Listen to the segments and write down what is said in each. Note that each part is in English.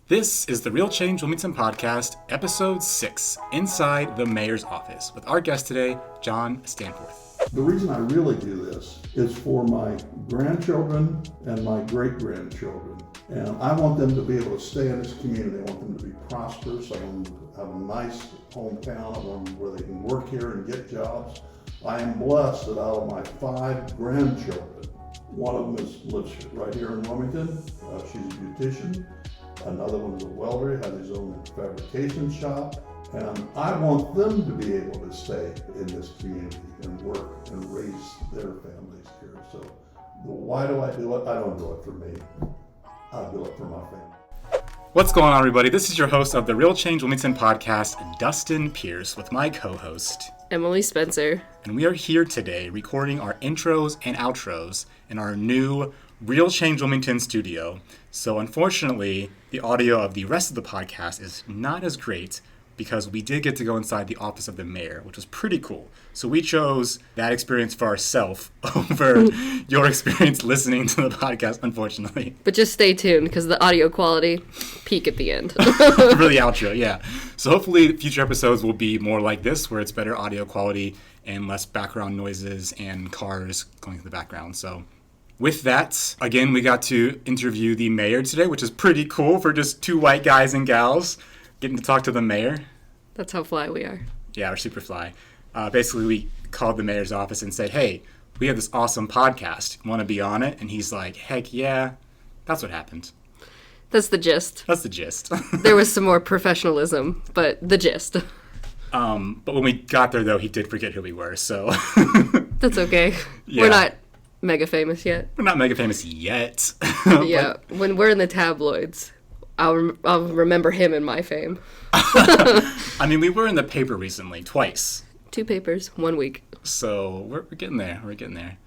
This is the Real Change Wilmington podcast, episode 6, Inside the Mayor's Office, with our guest today, John Stanforth. The reason I really do this is for my grandchildren and my great-grandchildren. And I want them to be able to stay in this community. I want them to be prosperous. I want them to have a nice hometown. I want them where they can work here and get jobs. I am blessed that out of my 5 grandchildren, one of them lives right here in Wilmington. She's a beautician. Another one's a welder, has his own fabrication shop. And I want them to be able to stay in this community and work and raise their families here. So why do I do it? I don't do it for me. I do it for my family. What's going on, everybody? This is your host of the Real Change Wilmington podcast, Dustin Pierce, with my co-host, Emily Spencer. And we are here today recording our intros and outros in our new Real Change Wilmington studio. So unfortunately, the audio of the rest of the podcast is not as great because we did get to go inside the office of the mayor, which was pretty cool. So we chose that experience for ourselves over your experience listening to the podcast, unfortunately. But just stay tuned because the audio quality peak at the end. For the outro, yeah. So hopefully future episodes will be more like this, where it's better audio quality and less background noises and cars going in the background. So with that, again, we got to interview the mayor today, which is pretty cool for just 2 white guys and gals getting to talk to the mayor. That's how fly we are. Yeah, we're super fly. Basically, we called the mayor's office and said, hey, we have this awesome podcast. Want to be on it? And he's like, heck yeah. That's what happened. That's the gist. That's the gist. There was some more professionalism, but the gist. But when we got there, though, he did forget who we were, so. That's okay. Yeah. We're not mega famous yet. We're not mega famous yet. Yeah, when we're in the tabloids, I'll remember him in my fame. I mean, we were in the paper recently, twice. 2 papers, 1 week. So we're getting there. We're getting there.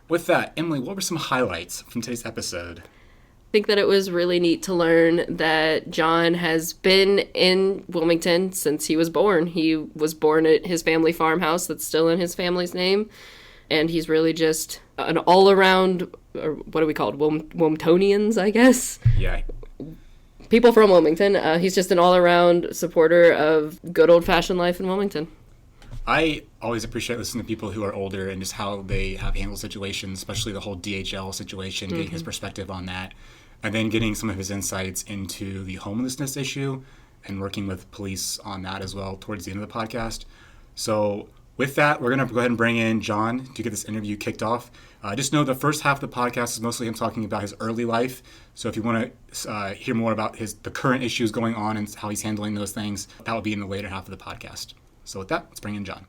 With that, Emily, what were some highlights from today's episode? I think that it was really neat to learn that John has been in Wilmington since he was born. He was born at his family farmhouse that's still in his family's name. And he's really just an all-around, or what are we called, Wilmingtonians, I guess? Yeah. People from Wilmington. He's just an all-around supporter of good old-fashioned life in Wilmington. I always appreciate listening to people who are older and just how they have handled situations, especially the whole DHL situation, getting his perspective on that, and then getting some of his insights into the homelessness issue and working with police on that as well towards the end of the podcast. So with that, we're going to go ahead and bring in John to get this interview kicked off. Just know the first half of the podcast is mostly him talking about his early life. So if you want to hear more about the current issues going on and how he's handling those things, that will be in the later half of the podcast. So with that, let's bring in John.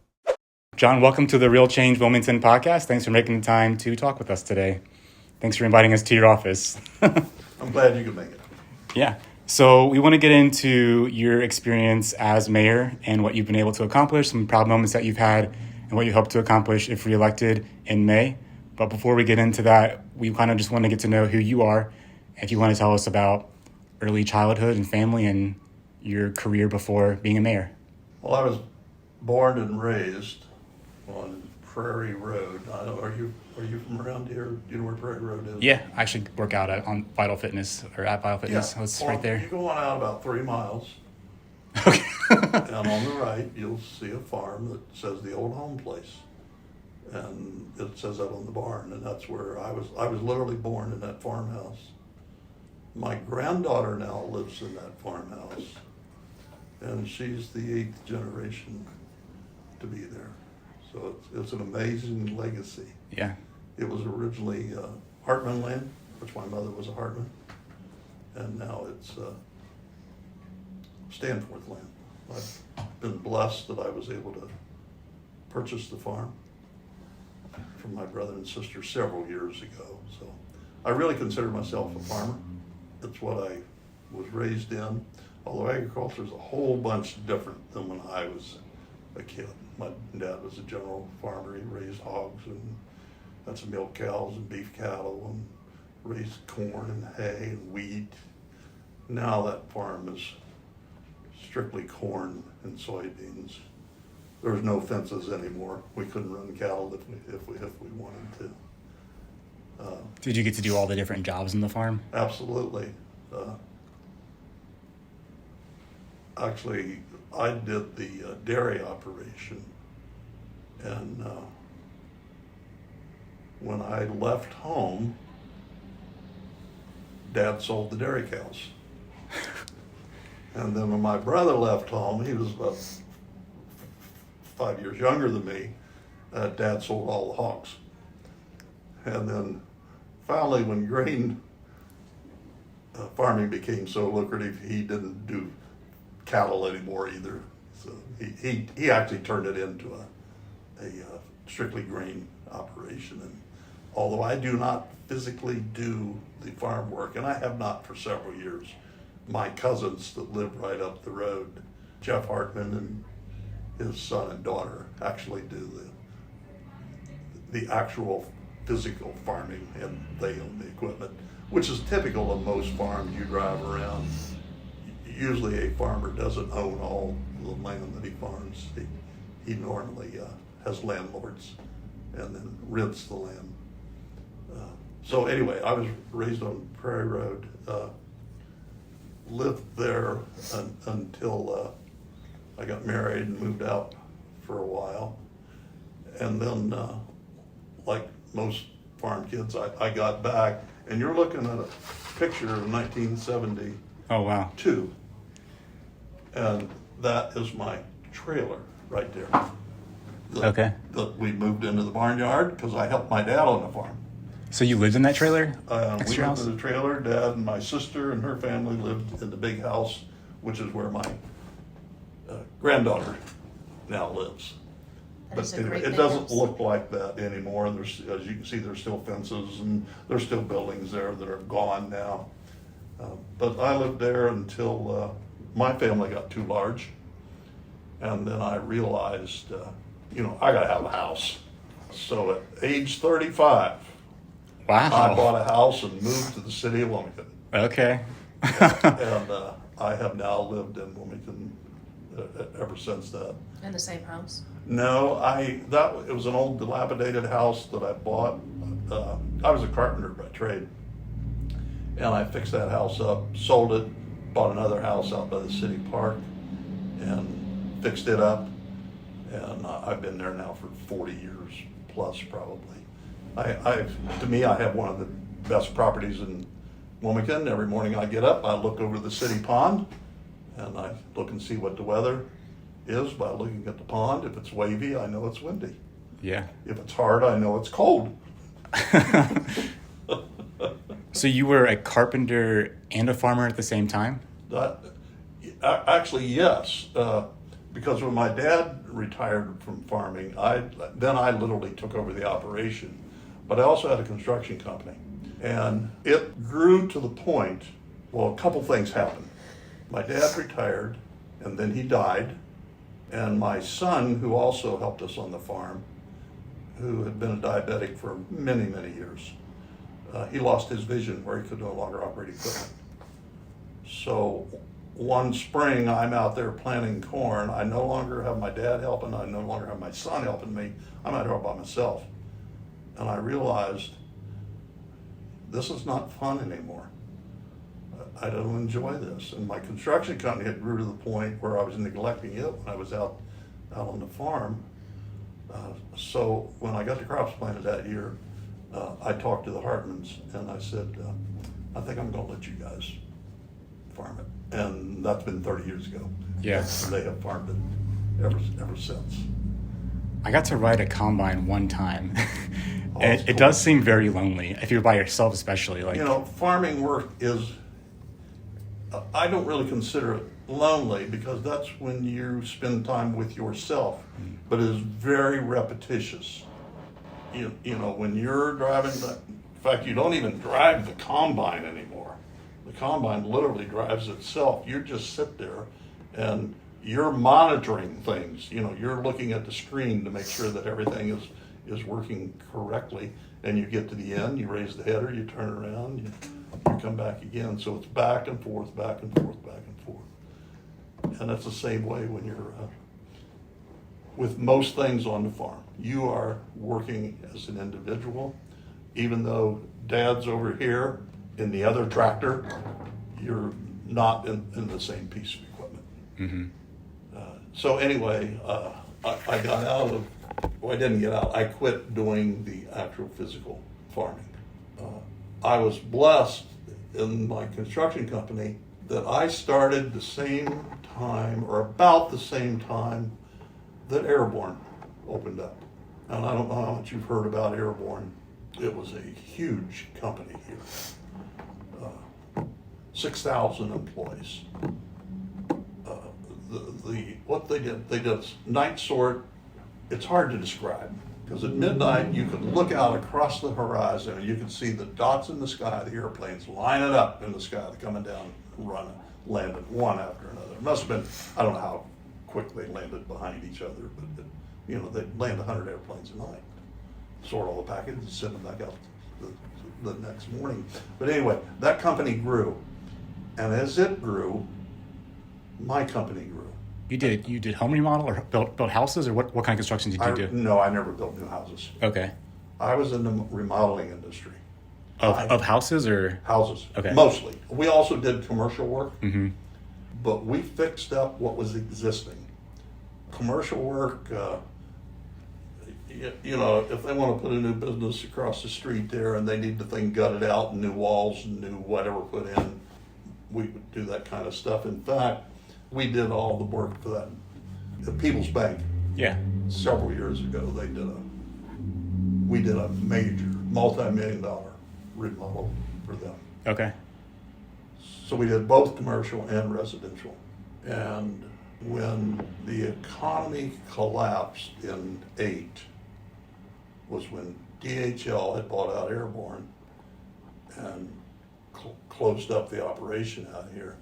John, welcome to the Real Change Wilmington podcast. Thanks for making the time to talk with us today. Thanks for inviting us to your office. I'm glad you could make it. Yeah. So we want to get into your experience as mayor and what you've been able to accomplish, some proud moments that you've had, and what you hope to accomplish if reelected in May. But before we get into that, we kind of just want to get to know who you are. If you want to tell us about early childhood and family and your career before being a mayor. Well, I was born and raised on Prairie Road. Are you from around here? Do you know where Prairie Road is? Yeah, I actually work out on Vital Fitness, or at Vital Fitness. Yeah. It's right there. You go on out about 3 miles, Okay. and on the right, you'll see a farm that says the Old Home Place. And it says that on the barn, and that's where I was literally born in that farmhouse. My granddaughter now lives in that farmhouse, and she's the 8th generation to be there. So it's an amazing legacy. Yeah. It was originally Hartman land, which my mother was a Hartman, and now it's Stanforth land. I've been blessed that I was able to purchase the farm from my brother and sister several years ago. So I really consider myself a farmer. It's what I was raised in, although agriculture is a whole bunch different than when I was a kid. My dad was a general farmer. He raised hogs and had some milk cows and beef cattle and raised corn and hay and wheat. Now that farm is strictly corn and soybeans. There's no fences anymore. We couldn't run cattle if we wanted to. Did you get to do all the different jobs in the farm? Absolutely. Actually, I did the dairy operation, and when I left home, Dad sold the dairy cows. And then when my brother left home, he was about 5 years younger than me, Dad sold all the hogs. And then finally, when grain farming became so lucrative, he didn't do cattle anymore either. So he actually turned it into a strictly grain operation. And although I do not physically do the farm work, and I have not for several years, my cousins that live right up the road, Jeff Hartman and his son and daughter, actually do the actual physical farming, and they own the equipment, which is typical of most farms you drive around. Usually a farmer doesn't own all the land that he farms. He normally has landlords and then rents the land. So anyway, I was raised on Prairie Road, lived there until I got married and moved out for a while. And then, like most farm kids, I got back, and you're looking at a picture of 1972. Oh, wow. And that is my trailer right there. Okay. We moved into the barnyard because I helped my dad on the farm. So you lived in that trailer? We Next to your lived house? in the trailer. Dad and my sister and her family lived in the big house, which is where my granddaughter now lives. That But is a anyway, great it big doesn't house. look like that anymore. And there's, as you can see, there's still fences and there's still buildings there that are gone now. But I lived there until my family got too large. And then I realized, I gotta have a house. So at age 35, Wow. I bought a house and moved to the city of Wilmington. Okay. And I have now lived in Wilmington ever since that. In the same house? No, it was an old dilapidated house that I bought. I was a carpenter by trade. And I fixed that house up, sold it, bought another house out by the city park, and fixed it up. And I've been there now for 40 years plus, probably. To me, I have one of the best properties in Wilmington. Every morning I get up, I look over the city pond, and I look and see what the weather is by looking at the pond. If it's wavy, I know it's windy. Yeah. If it's hard, I know it's cold. So you were a carpenter and a farmer at the same time? Actually, yes. Because when my dad retired from farming, then I literally took over the operation. But I also had a construction company. And it grew to the point, well, a couple things happened. My dad retired, and then he died. And my son, who also helped us on the farm, who had been a diabetic for many, many years, he lost his vision where he could no longer operate equipment. So one spring, I'm out there planting corn. I no longer have my dad helping. I no longer have my son helping me. I'm out here all by myself. And I realized this is not fun anymore. I don't enjoy this. And my construction company had grew to the point where I was neglecting it when I was out on the farm. So when I got the crops planted that year, I talked to the Hartmans and I said, I think I'm gonna let you guys farm it. And that's been 30 years ago. Yeah. And they have farmed it ever since. I got to ride a combine one time. Oh, And that's it cool. does seem very lonely if you're by yourself, especially. Like, Farming work is, I don't really consider it lonely because that's when you spend time with yourself, but it is very repetitious. When you're driving, in fact, you don't even drive the combine anymore. The combine literally drives itself. You just sit there and you're monitoring things. You're looking at the screen to make sure that everything is working correctly. And you get to the end, you raise the header, you turn around, you come back again. So it's back and forth, back and forth, back and forth. And that's the same way when you're with most things on the farm. You are working as an individual. Even though Dad's over here in the other tractor, you're not in the same piece of equipment. So anyway, I got out of, well, I didn't get out. I quit doing the actual physical farming. I was blessed in my construction company that I started the same time, or about the same time, that Airborne opened up. And I don't know how much you've heard about Airborne. It was a huge company here. 6,000 employees. What they did night sort. It's hard to describe, because at midnight you could look out across the horizon and you could see the dots in the sky, the airplanes lining up in the sky, coming down, landing one after another. It must have been, I don't know how quick they landed behind each other, but they'd land 100 airplanes a night, sort all the packages and send them back out the next morning. But anyway, that company grew, and as it grew, my company grew. You did home remodel or built houses, or what kind of construction did you do? No, I never built new houses. Okay. I was in the remodeling industry. Of houses or? Houses, Okay. mostly. We also did commercial work, Mm-hmm. but we fixed up what was existing. Commercial work, if they want to put a new business across the street there and they need the thing gutted out and new walls and new whatever put in, we would do that kind of stuff. In fact, we did all the work for that. The People's Bank, Yeah. several years ago, we did a major, multi-million-dollar remodel for them. Okay. So we did both commercial and residential. And when the economy collapsed in '08 was when DHL had bought out Airborne and closed up the operation out here.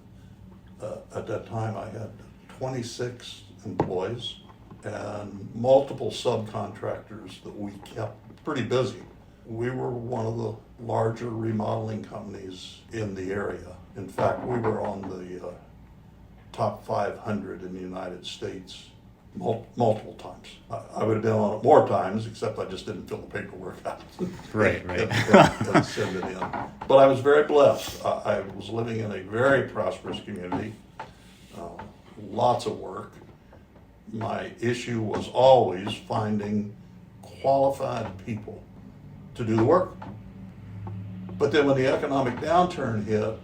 At that time, I had 26 employees and multiple subcontractors that we kept pretty busy. We were one of the larger remodeling companies in the area. In fact, we were on the top 500 in the United States multiple times. I would have been on it more times, except I just didn't fill the paperwork out. Right. and send it in. But I was very blessed. I was living in a very prosperous community, lots of work. My issue was always finding qualified people to do the work. But then when the economic downturn hit,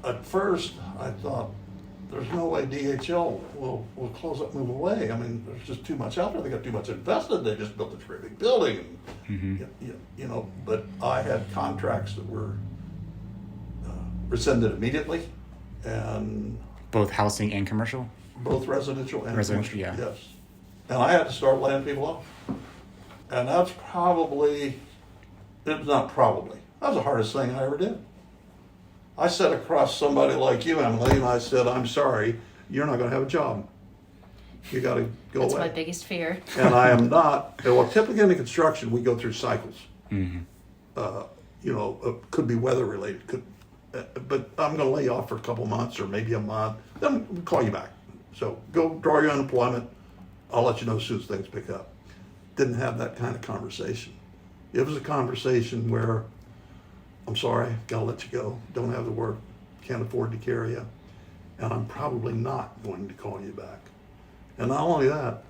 at first I thought, there's no way DHL will close up, move away. I mean, there's just too much out there. They got too much invested. They just built this great big building. Mm-hmm. But I had contracts that were rescinded immediately, and Both housing and commercial? both residential and Residential, commercial, yeah. yes. And I had to start laying people off. And that's that was the hardest thing I ever did. I sat across somebody like you, Emily, and I said, I'm sorry, you're not going to have a job. You got to go That's away. my biggest fear. And I am not. Well, typically in the construction, we go through cycles. Mm-hmm. It could be weather related, but I'm going to lay you off for a couple months or maybe a month. Then we'll call you back. So go draw your unemployment. I'll let you know as soon as things pick up. Didn't have that kind of conversation. It was a conversation where, I'm sorry, gotta let you go. Don't have the work, can't afford to carry you, and I'm probably not going to call you back. And not only that,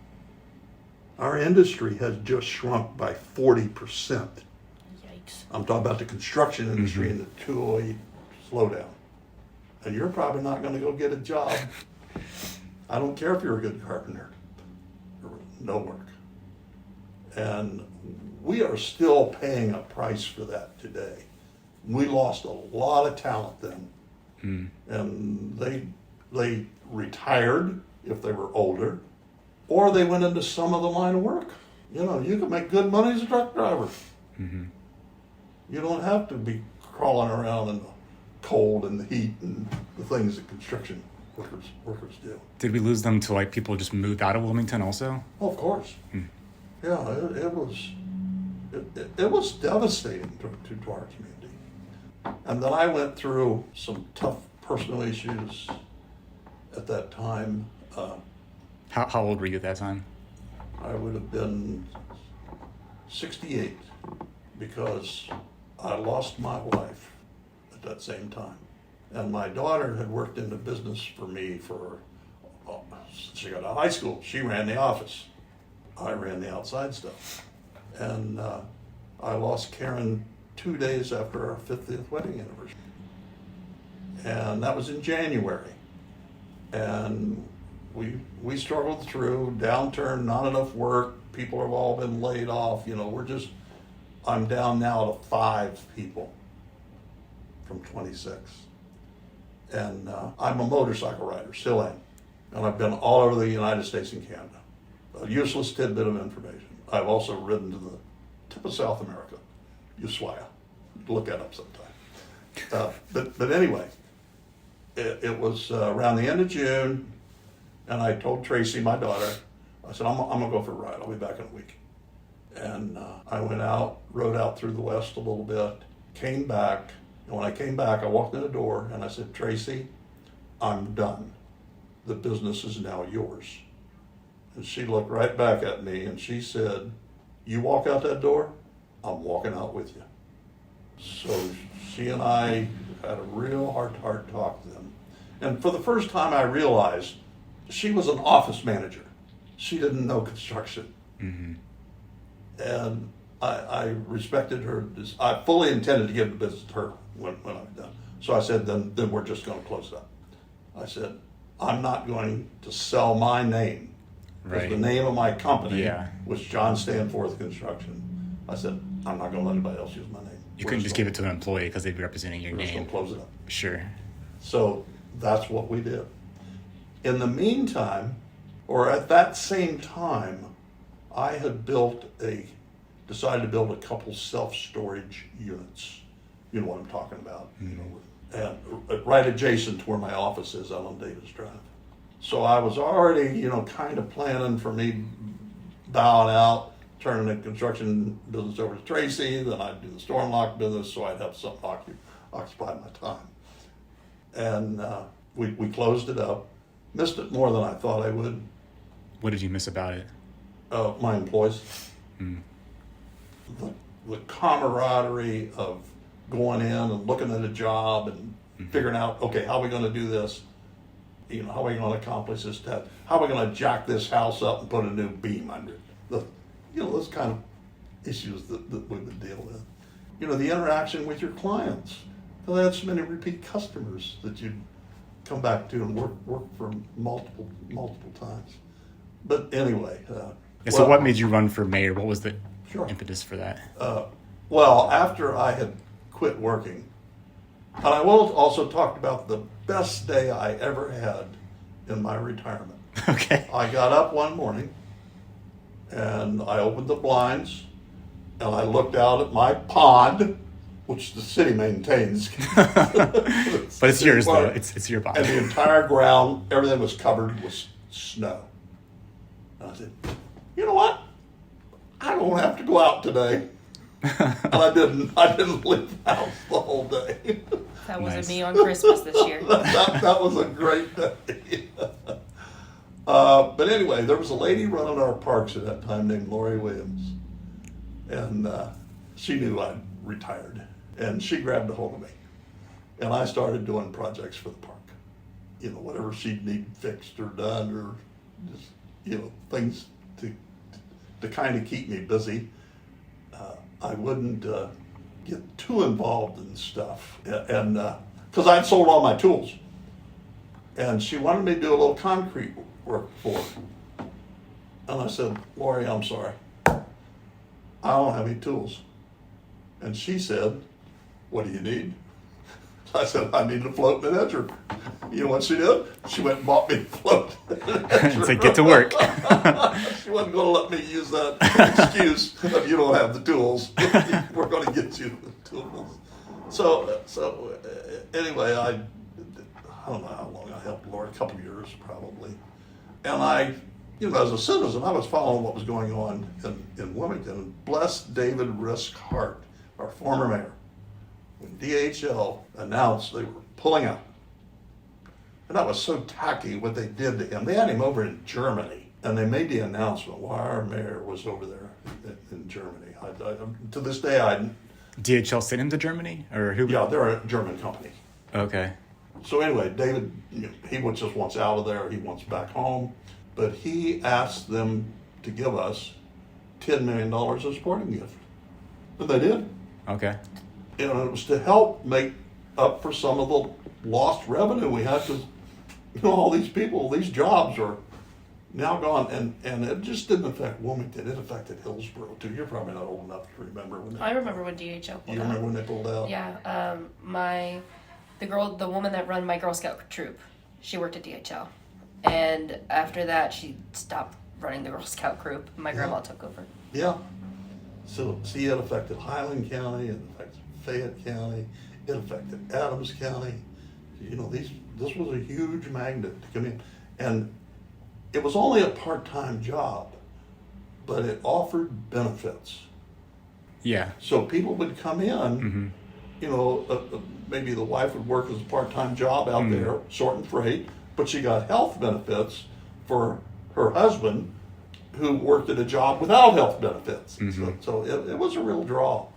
our industry has just shrunk by 40%. Yikes. I'm talking about the construction industry and the 208 slowdown. And you're probably not going to go get a job. I don't care if you're a good carpenter. No work. And we are still paying a price for that today. We lost a lot of talent then. And they retired if they were older, or they went into some other line of work. You can make good money as a truck driver. Mm-hmm. You don't have to be crawling around in the cold and the heat and the things that construction workers do. Did we lose them to people just moved out of Wilmington also? Oh, of course. Yeah, it was devastating to our community. And then I went through some tough personal issues at that time. How old were you at that time? I would have been 68 because I lost my wife at that same time. And my daughter had worked in the business for me since she got out of high school. She ran the office. I ran the outside stuff. And I lost Karen 2 days after our 50th wedding anniversary. And that was in January. And we struggled through, downturn, not enough work, people have all been laid off, I'm down now to 5 people from 26. And I'm a motorcycle rider, still am. And I've been all over the United States and Canada. A useless tidbit of information. I've also ridden to the tip of South America, Ushuaia. Look that up sometime. But anyway, it was around the end of June, and I told Tracy, my daughter, I said, I'm going to go for a ride. I'll be back in a week. And I went out, rode out through the West a little bit, came back. And when I came back, I walked in the door and I said, Tracy, I'm done. The business is now yours. And she looked right back at me and she said, you walk out that door, I'm walking out with you. So she and I had a real heart-to-heart talk then. And for the first time I realized she was an office manager. She didn't know construction. Mm-hmm. And I respected her. I fully intended to give the business to her when I'm done. So I said, then we're just going to close it up. I said, I'm not going to sell my name. Right. The name of my company was John Stanforth Construction. I said, I'm not going to let anybody else use my name. You couldn't just give it to an employee because they'd be representing your name. We're just going to close it up. Sure. So that's what we did. In the meantime, or at that same time, I had decided to build a couple self-storage units. You know what I'm talking about. Mm-hmm. And right adjacent to where my office is out on Davis Drive. So I was already, kind of planning for me bowing out, turning the construction business over to Tracy, then I'd do the storm lock business, so I'd have something occupy my time. And we closed it up. Missed it more than I thought I would. What did you miss about it? My employees. Mm. The camaraderie of going in and looking at a job and figuring out, okay, how are we going to do this? How are we going to accomplish this task? How are we going to jack this house up and put a new beam under it? Those kind of issues that we would deal with. The interaction with your clients. They had so many repeat customers that you'd come back to and work for multiple times. But anyway. So what made you run for mayor? What was the impetus for that? Well, after I had quit working, and I will also talk about the best day I ever had in my retirement. Okay. I got up one morning and I opened the blinds and I looked out at my pond, which the city maintains. But it's yours though. It's your pond. And the entire ground, everything was covered with snow. And I said, you know what? I don't have to go out today. And I didn't leave the house the whole day. That wasn't me on Christmas this year. that was a great day. But anyway, there was a lady running our parks at that time named Lori Williams. And she knew I'd retired. And she grabbed a hold of me. And I started doing projects for the park. Whatever she'd need fixed or done or just, things to kind of keep me busy. I wouldn't get too involved in stuff, and because I'd sold all my tools, and she wanted me to do a little concrete work for her. And I said, Lori, I'm sorry, I don't have any tools. And she said, what do you need? I said, I need a float and an edger. You know what she did? She went and bought me a float and an edger. It's like, get to work. She wasn't going to let me use that excuse of you don't have the tools. We're going to get you the tools. So anyway, I don't know how long I helped Lori, a couple of years probably. And I, as a citizen, I was following what was going on in Wilmington. Bless David Risk Hart, our former mayor. When DHL announced they were pulling out. And that was so tacky what they did to him. They had him over in Germany, and they made the announcement while our mayor was over there in Germany. To this day, DHL sent him to Germany? Or who? Yeah, they're a German company. Okay. So anyway, David, he just wants out of there. He wants back home. But he asked them to give us $10 million as a sporting gift. And they did. Okay. It was to help make up for some of the lost revenue we had because, all these people, these jobs are now gone. And it just didn't affect Wilmington. It affected Hillsborough, too. You're probably not old enough to remember when I remember when DHL pulled You out. remember when they pulled out? Yeah, the woman that run my Girl Scout troop, she worked at DHL, and after that she stopped running the Girl Scout group. My grandma took over. Yeah. So, see, it affected Highland County, it affected Fayette County, it affected Adams County. This was a huge magnet to come in. And it was only a part-time job, but it offered benefits. Yeah. So people would come in, maybe the wife would work as a part-time job out there, sorting freight, but she got health benefits for her husband who worked at a job without health benefits. So it was a real draw.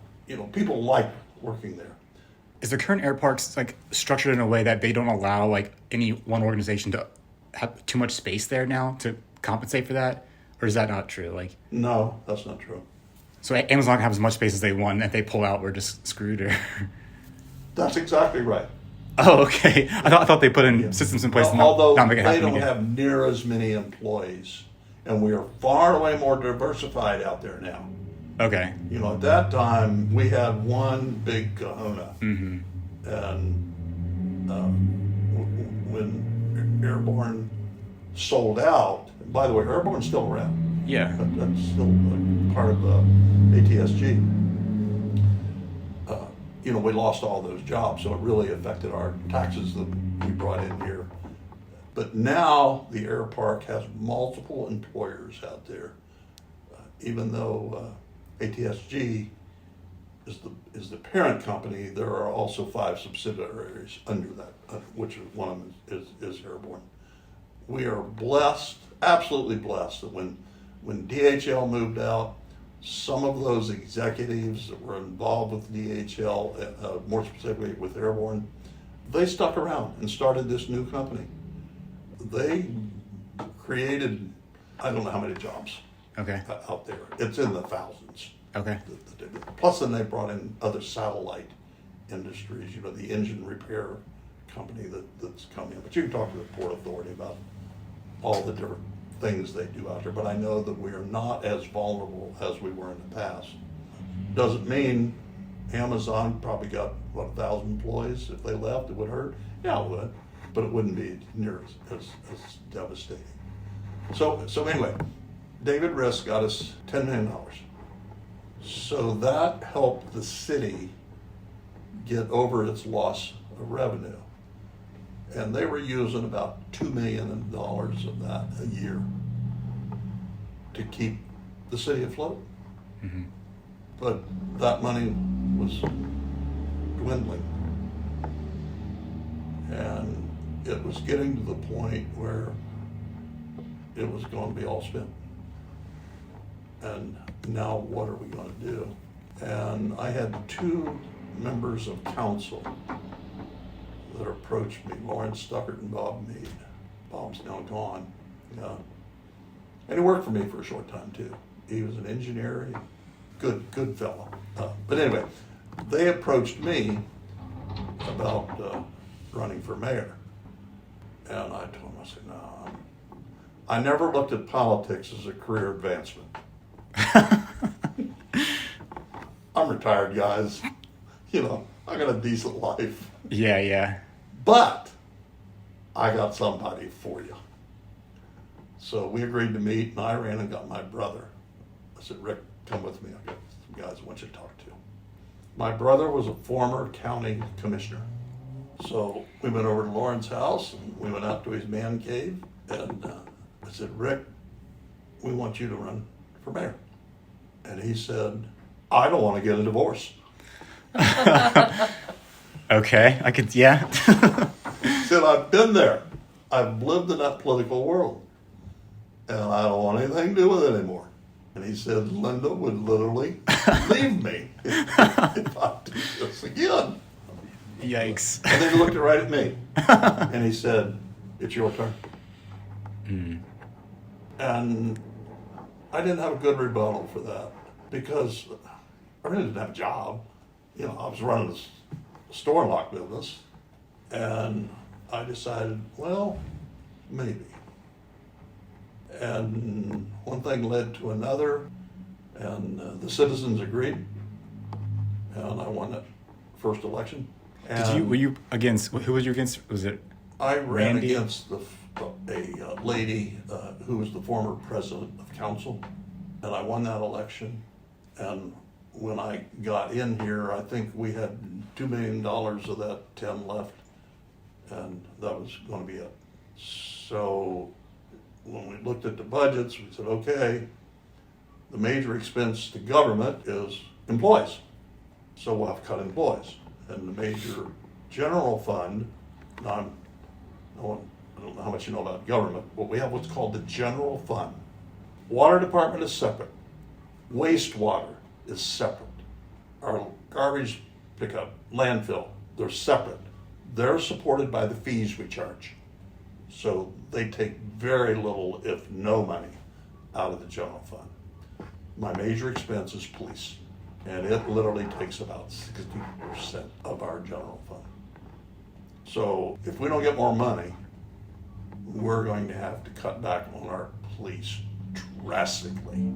People liked working there. Is the current air parks structured in a way that they don't allow any one organization to have too much space there now to compensate for that? Or is that not true? No, that's not true. So Amazon can have as much space as they want, and if they pull out, we're just screwed, or? That's exactly right. Oh, okay. I thought they put in systems in place to Although not make it they happen don't again. have near as many employees, and we are far and away more diversified out there now. Okay. At that time, we had one big kahuna. And when Airborne sold out, by the way, Airborne's still around. Yeah. That's still part of ATSG. We lost all those jobs, so it really affected our taxes that we brought in here. But now the air park has multiple employers out there. Even though ATSG is the parent company, there are also 5 subsidiaries under that, which one of them is Airborne. We are blessed, absolutely blessed, that when DHL moved out, some of those executives that were involved with DHL, more specifically with Airborne, they stuck around and started this new company. They created, I don't know how many jobs Okay. out there. It's in the thousands. Okay. Plus, then they brought in other satellite industries, the engine repair company that's come in. But you can talk to the Port Authority about all the different things they do out there. But I know that we are not as vulnerable as we were in the past. Doesn't mean Amazon probably got, 1,000 employees. If they left, it would hurt. Yeah, it would. But it wouldn't be near as devastating. So anyway, David Risk got us $10 million. So that helped the city get over its loss of revenue. And they were using about $2 million of that a year to keep the city afloat. But that money was dwindling. And it was getting to the point where it was going to be all spent. And now what are we going to do? And I had 2 members of council that approached me, Lawrence Stuckert and Bob Mead. Bob's now gone. And he worked for me for a short time too. He was an engineer, good fellow. But anyway, they approached me about running for mayor. And I told them, I said, no, I never looked at politics as a career advancement. I'm retired, guys. I got a decent life. Yeah. But I got somebody for you. So we agreed to meet, and I ran and got my brother. I said, Rick, come with me. I got some guys I want you to talk to. My brother was a former county commissioner. So we went over to Lauren's house, and we went out to his man cave, and I said, Rick, we want you to run for mayor. And he said, I don't want to get a divorce. Okay, I could, yeah. He said, I've been there. I've lived in that political world. And I don't want anything to do with it anymore. And he said, Linda would literally leave me if I do this again. Yikes. And then he looked right at me, and he said, "It's your turn." And I didn't have a good rebuttal for that because I really didn't have a job. You know, I was running a store and lock business, and I decided, well, maybe. And one thing led to another, and the citizens agreed, and I won that first election. And Were you against, who was you against? Was it I ran Randy? against a lady who was the former president of council, and I won that election. And when I got in here, I think we had $2 million of that 10 left, and that was going to be it. So when we looked at the budgets, we said, okay, the major expense to government is employees, so we'll have to cut employees. And the major general fund, now I don't know how much you know about government, but we have what's called the general fund. Water department is separate. Wastewater is separate. Our garbage pickup, landfill, they're separate. They're supported by the fees we charge. So they take very little, if no money, out of the general fund. My major expense is police, and it literally takes about 60% of our general fund. So if we don't get more money, we're going to have to cut back on our police drastically.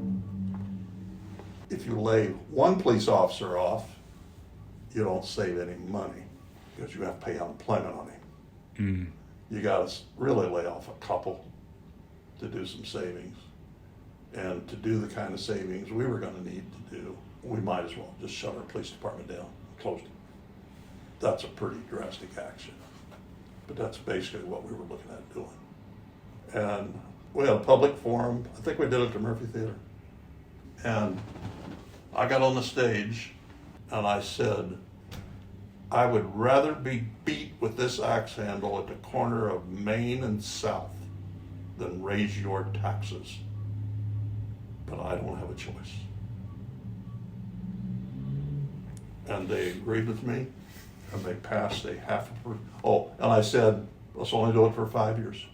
If you lay one police officer off, you don't save any money because you have to pay unemployment on him. You got to really lay off a couple to do some savings. And to do the kind of savings we were going to need to do, we might as well just shut our police department down, close it. That's a pretty drastic action. But that's basically what we were looking at doing. And we had a public forum. I think we did it at the Murphy Theater. And I got on the stage and I said, I would rather be beat with this axe handle at the corner of Main and South than raise your taxes. But I don't have a choice. And they agreed with me, and they passed a and I said, let's only do it for 5 years.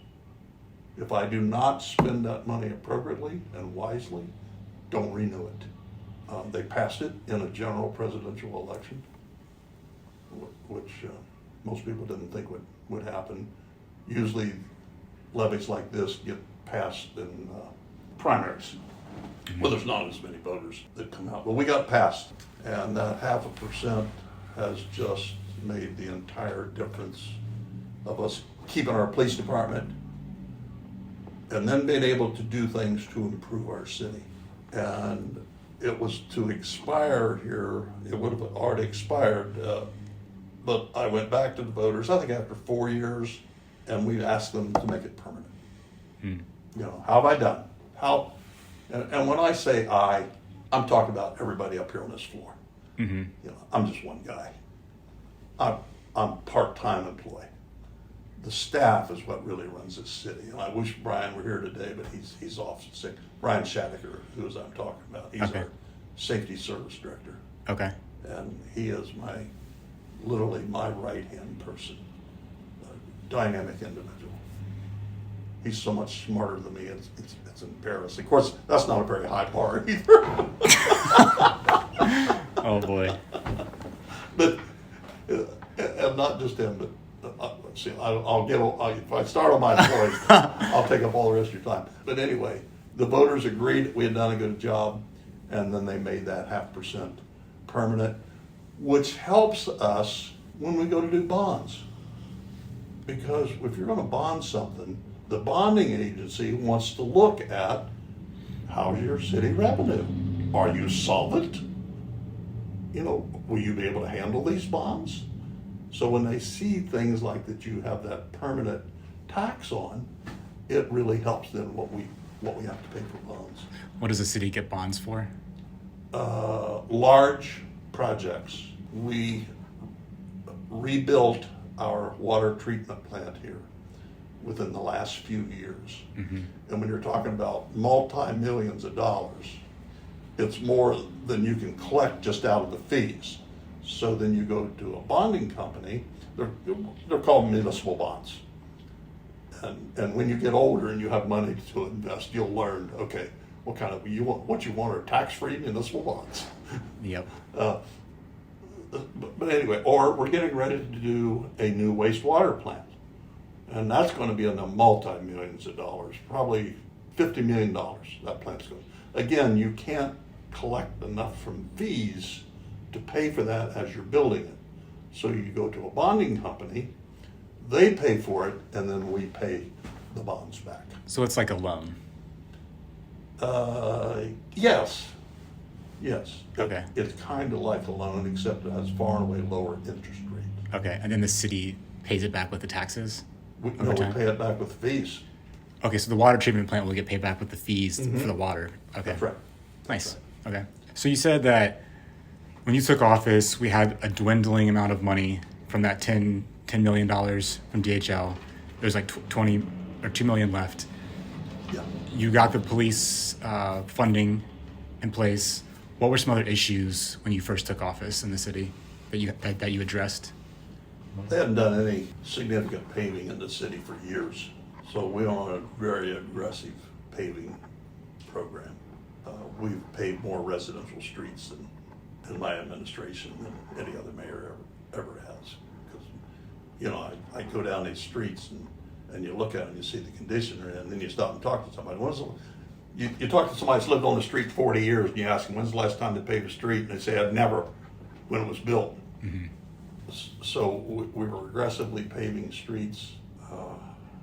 If I do not spend that money appropriately and wisely, don't renew it. They passed it in a general presidential election, which most people didn't think would happen. Usually levies like this get passed in primaries, where there's not as many voters that come out. But we got passed, and that 0.5% has just made the entire difference of us keeping our police department and then being able to do things to improve our city. And it was to expire here, it would have already expired, but I went back to the voters, I think after 4 years, and we asked them to make it permanent. You know, how have I done? And when I say I'm talking about everybody up here on this floor. You know, I'm just one guy. I'm part-time employee. The staff is what really runs this city. And I wish Brian were here today, but he's off sick. Brian Shaddicker, who is I'm talking about. He's our safety service director. Okay. And he is literally my right-hand person, a dynamic individual. He's so much smarter than me, it's embarrassing. Of course, that's not a very high bar either. Oh boy. But, and not just him, but see, if I start on my employees, I'll take up all the rest of your time. But anyway, the voters agreed we had done a good job, and then they made that 0.5% permanent, which helps us when we go to do bonds. Because if you're going to bond something, the bonding agency wants to look at how's your city revenue. Are you solvent? You know, will you be able to handle these bonds? So when they see things like that you have that permanent tax on, it really helps them what we have to pay for bonds. What does the city get bonds for? Large projects. We rebuilt our water treatment plant here within the last few years. And when you're talking about multi-millions of dollars, it's more than you can collect just out of the fees. So then you go to a bonding company. They're called municipal bonds. And when you get older and you have money to invest, you'll learn, okay, what you want are tax-free municipal bonds. Yep. But anyway, or we're getting ready to do a new wastewater plant. And that's going to be in the multi-millions of dollars, probably $50 million, that plant's going. Again, you can't collect enough from fees to pay for that as you're building it. So you go to a bonding company, they pay for it, and then we pay the bonds back. So it's like a loan. Yes. Yes. Okay. It's kind of like a loan, except it has far and away lower interest rate. Okay, and then the city pays it back with the taxes? We time? pay it back with fees. Okay, so the water treatment plant will get paid back with the fees for the water. Okay. That's right. Nice. Okay. So you said that when you took office, we had a dwindling amount of money from that $10 million from DHL. There's like 20 or 2 million left. Yeah. You got the police funding in place. What were some other issues when you first took office in the city that you addressed? They hadn't done any significant paving in the city for years, so we don't have a very aggressive paving program. We've paved more residential streets than in my administration than any other mayor ever has. Because, I go down these streets and you look at them, you see the condition they're in, and then you stop and talk to somebody. You talk to somebody that's lived on the street 40 years, and you ask them, when's the last time they paved a street? And they say, I'd never, when it was built. Mm-hmm. So we were aggressively paving streets. I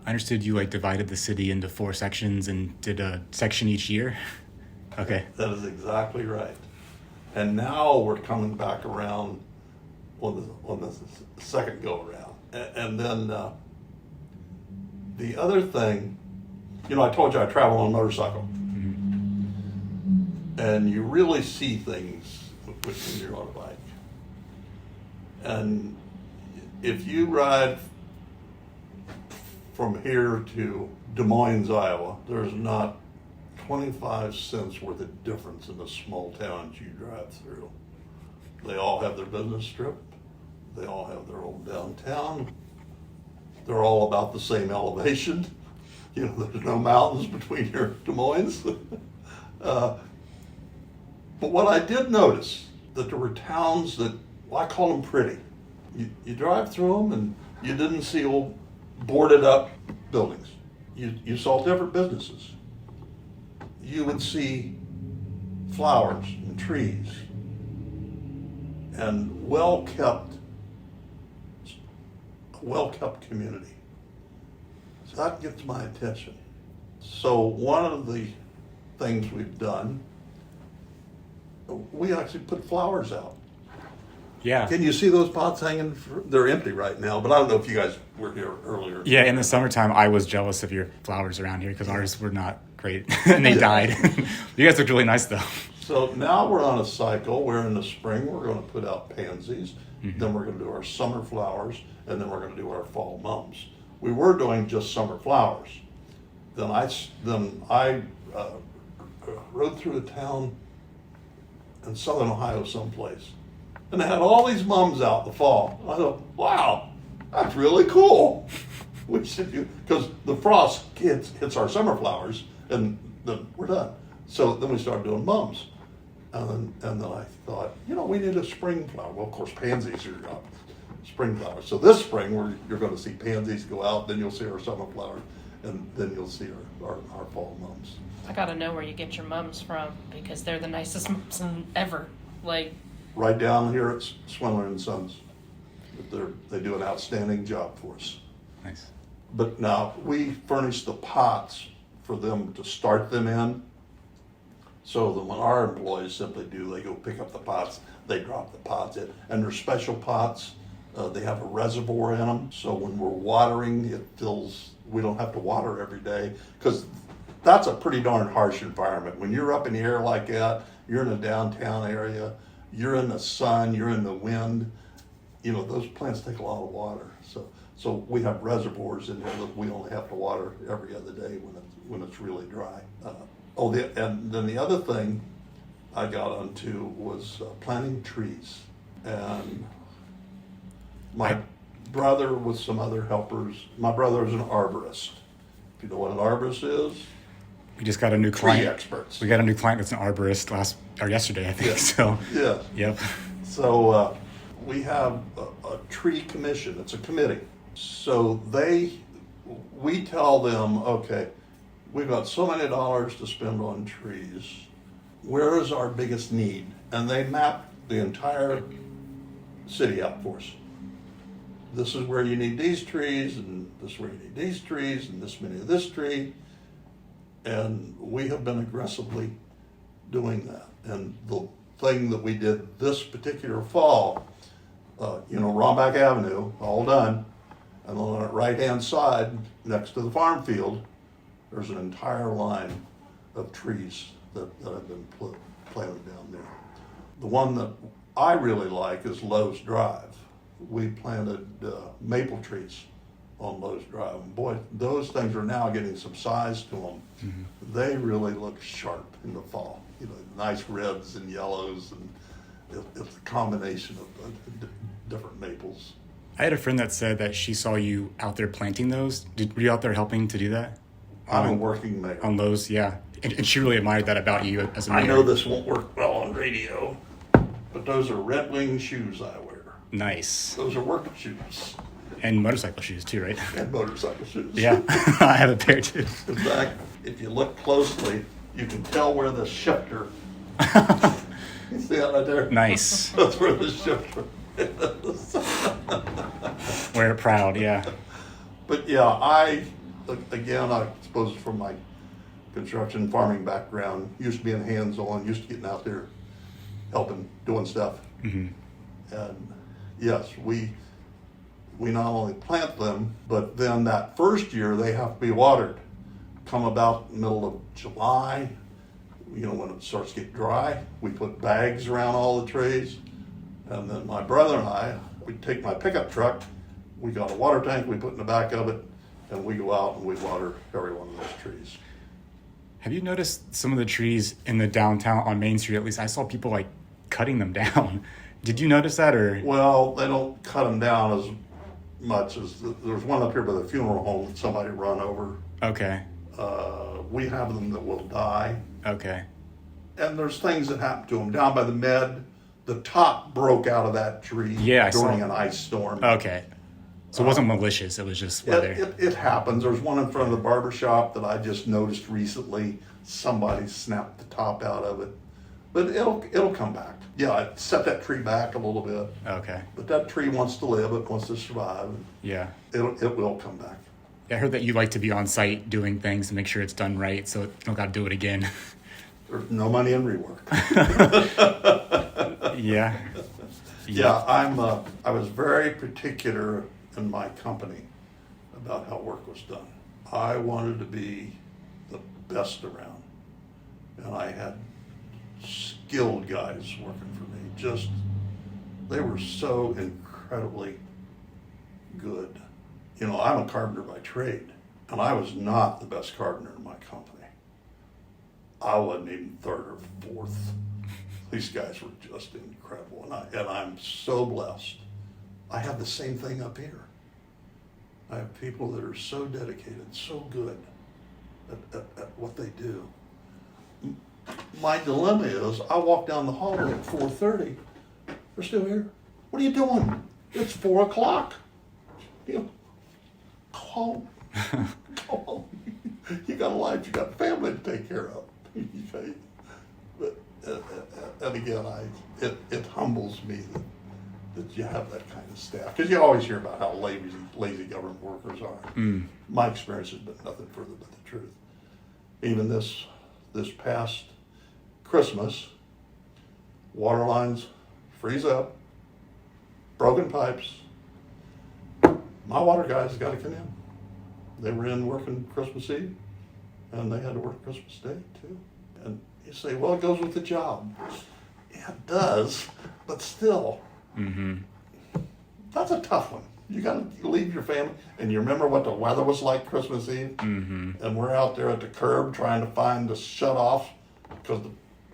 understood you divided the city into 4 sections and did a section each year. Okay. That is exactly right. And now we're coming back around on the second go around. And then the other thing, I told you I travel on a motorcycle. Mm-hmm. And you really see things when you're on a bike. And if you ride from here to Des Moines, Iowa, there's not 25 cents worth of difference in the small towns you drive through. They all have their business strip. They all have their old downtown. They're all about the same elevation. There's no mountains between here and Des Moines. But what I did notice, that there were towns that, I call them pretty. You drive through them and you didn't see old boarded up buildings. You saw different businesses. You would see flowers and trees and well-kept community. So that gets my attention. So one of the things we've done, we actually put flowers out. Yeah. Can you see those pots hanging? They're empty right now, but I don't know if you guys were here earlier. Yeah, in the summertime, I was jealous of your flowers around here because ours were not great and they died. You guys looked really nice though. So now we're on a cycle where in the spring we're going to put out pansies, then we're going to do our summer flowers, and then we're going to do our fall mums. We were doing just summer flowers. Then I rode through a town in southern Ohio someplace, and they had all these mums out in the fall. I thought, wow, that's really cool. We should do, because the frost hits our summer flowers, and then we're done. So then we started doing mums. And then I thought, we need a spring flower. Well, of course, pansies are spring flowers. So this spring, you're going to see pansies go out, then you'll see our summer flowers, and then you'll see our fall mums. I gotta know where you get your mums from, because they're the nicest mums ever. Right down here at Swindler and Sons. They do an outstanding job for us. Nice. But now we furnish the pots for them to start them in. So that when our employees simply they go pick up the pots, they drop the pots in. And they're special pots. They have a reservoir in them. So when we're watering, we don't have to water every day, because that's a pretty darn harsh environment. When you're up in the air like that, you're in a downtown area, you're in the sun, you're in the wind, those plants take a lot of water. So we have reservoirs in there that we only have to water every other day when it's really dry. And then the other thing I got onto was planting trees. And my brother with some other helpers, my brother is an arborist. If you know what an arborist is, We just got a new tree client. experts. We got a new client that's an arborist yesterday, I think. Yeah. So, Yeah. yep. So we have a tree commission. It's a committee. So we tell them, okay, we've got so many dollars to spend on trees. Where is our biggest need? And they map the entire city out for us. This is where you need these trees, and this is where you need these trees, and this many of this tree. And we have been aggressively doing that. And the thing that we did this particular fall, Romback Avenue, all done. And then on the right-hand side, next to the farm field, there's an entire line of trees that have been planted down there. The one that I really like is Lowe's Drive. We planted maple trees on Lowe's Drive. And boy, those things are now getting some size to them. Mm-hmm. They really look sharp in the fall. Nice reds and yellows, and it's a combination of different maples. I had a friend that said that she saw you out there planting those. Were you out there helping to do that? I'm a working mayor. On Lowe's, yeah. And she really admired that about you as a mayor. I know this won't work well on radio, but those are Red Wing shoes I wear. Nice. Those are working shoes. And motorcycle shoes too, right? And motorcycle shoes. Yeah, I have a pair too. In fact, if you look closely, you can tell where the shifter. You see that right there? Nice. That's where the shifter is. Wear it proud, yeah. But yeah, I suppose from my construction farming background, used to being hands-on, used to getting out there helping, doing stuff. Mm-hmm. And yes, we not only plant them, but then that first year they have to be watered. Come about middle of July, when it starts to get dry, we put bags around all the trees. And then my brother and I, we'd take my pickup truck, we got a water tank we put in the back of it, and we go out and we water every one of those trees. Have you noticed some of the trees in the downtown on Main Street? At least I saw people cutting them down. Did you notice that, or? Well, they don't cut them down as much as there's one up here by the funeral home that somebody run over. Okay. We have them that will die. Okay. And there's things that happen to them. Down by the Med, the top broke out of that tree during an ice storm. Okay. So it wasn't malicious, it was just weather. It happens. There's one in front of the barber shop that I just noticed recently. Somebody snapped the top out of it. But it'll come back. Yeah, I set that tree back a little bit. Okay. But that tree wants to live, it wants to survive. Yeah. It will come back. I heard that you like to be on site doing things to make sure it's done right, so you don't got to do it again. There's no money in rework. Yeah. Yeah, I was very particular in my company about how work was done. I wanted to be the best around, and I had skilled guys working for me. They were so incredibly good. I'm a carpenter by trade, and I was not the best carpenter in my company. I wasn't even third or fourth. These guys were just incredible, and I'm so blessed. I have the same thing up here. I have people that are so dedicated, so good at what they do. My dilemma is, I walk down the hallway at 4:30. They're still here. What are you doing? It's 4 o'clock. Call home. You got a life, you got a family to take care of. And again, it humbles me that you have that kind of staff. Because you always hear about how lazy government workers are. Mm. My experience has been nothing further but the truth. Even this past Christmas, water lines freeze up, broken pipes. My water guys got to come in. They were in working Christmas Eve, and they had to work Christmas Day too. And you say, well, it goes with the job. Yeah, it does, but still, that's a tough one. You got to leave your family, and you remember what the weather was like Christmas Eve, and we're out there at the curb trying to find the shut-off because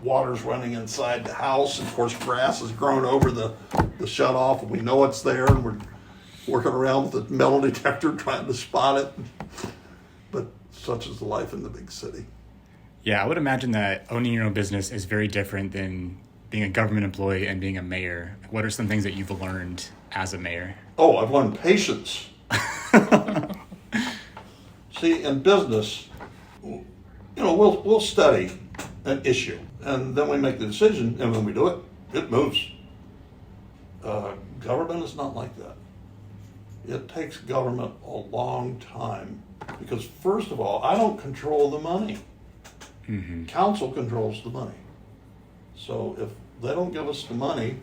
water's running inside the house. Of course, grass has grown over the shut off, and we know it's there, and we're working around with the metal detector trying to spot it. But such is the life in the big city. Yeah, I would imagine that owning your own business is very different than being a government employee and being a mayor. What are some things that you've learned as a mayor? Oh, I've learned patience. See, in business, we'll study an issue, and then we make the decision, and when we do it, it moves. Government is not like that. It takes government a long time, because first of all, I don't control the money. Mm-hmm. Council controls the money. So if they don't give us the money,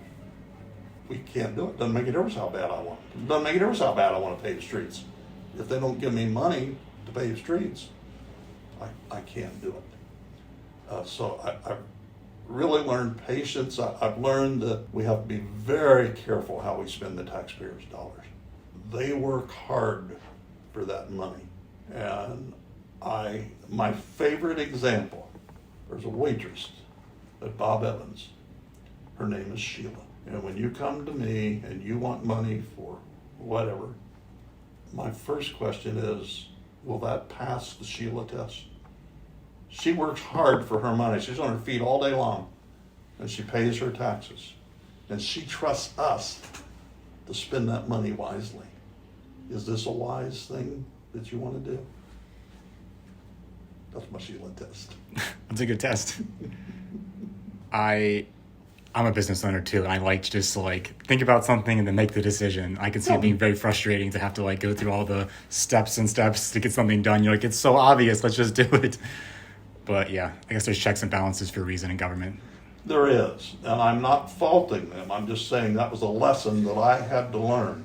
we can't do it. Doesn't make a difference how bad I want it. Doesn't make a difference how bad I want to pave streets. If they don't give me money to pave streets, I can't do it. So I've really learned patience. I've learned that we have to be very careful how we spend the taxpayers' dollars. They work hard for that money. And my favorite example, there's a waitress at Bob Evans. Her name is Sheila. And when you come to me and you want money for whatever, my first question is, will that pass the Sheila test? She works hard for her money. She's on her feet all day long, and she pays her taxes. And she trusts us to spend that money wisely. Is this a wise thing that you want to do? That's my Sheila test. That's a good test. I'm a business owner too, and I like to just think about something and then make the decision. I can see it being very frustrating to have to go through all the steps to get something done. You're like, it's so obvious, let's just do it. But yeah, I guess there's checks and balances for a reason in government. There is, and I'm not faulting them. I'm just saying that was a lesson that I had to learn.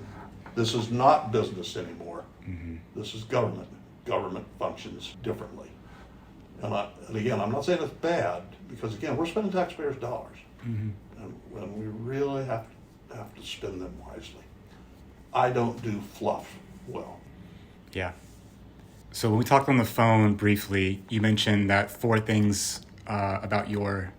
This is not business anymore. Mm-hmm. This is government. Government functions differently. And again, I'm not saying it's bad, because again, we're spending taxpayers' dollars. Mm-hmm. And we really have to spend them wisely. I don't do fluff well. Yeah. So when we talked on the phone briefly, you mentioned that 4 things about your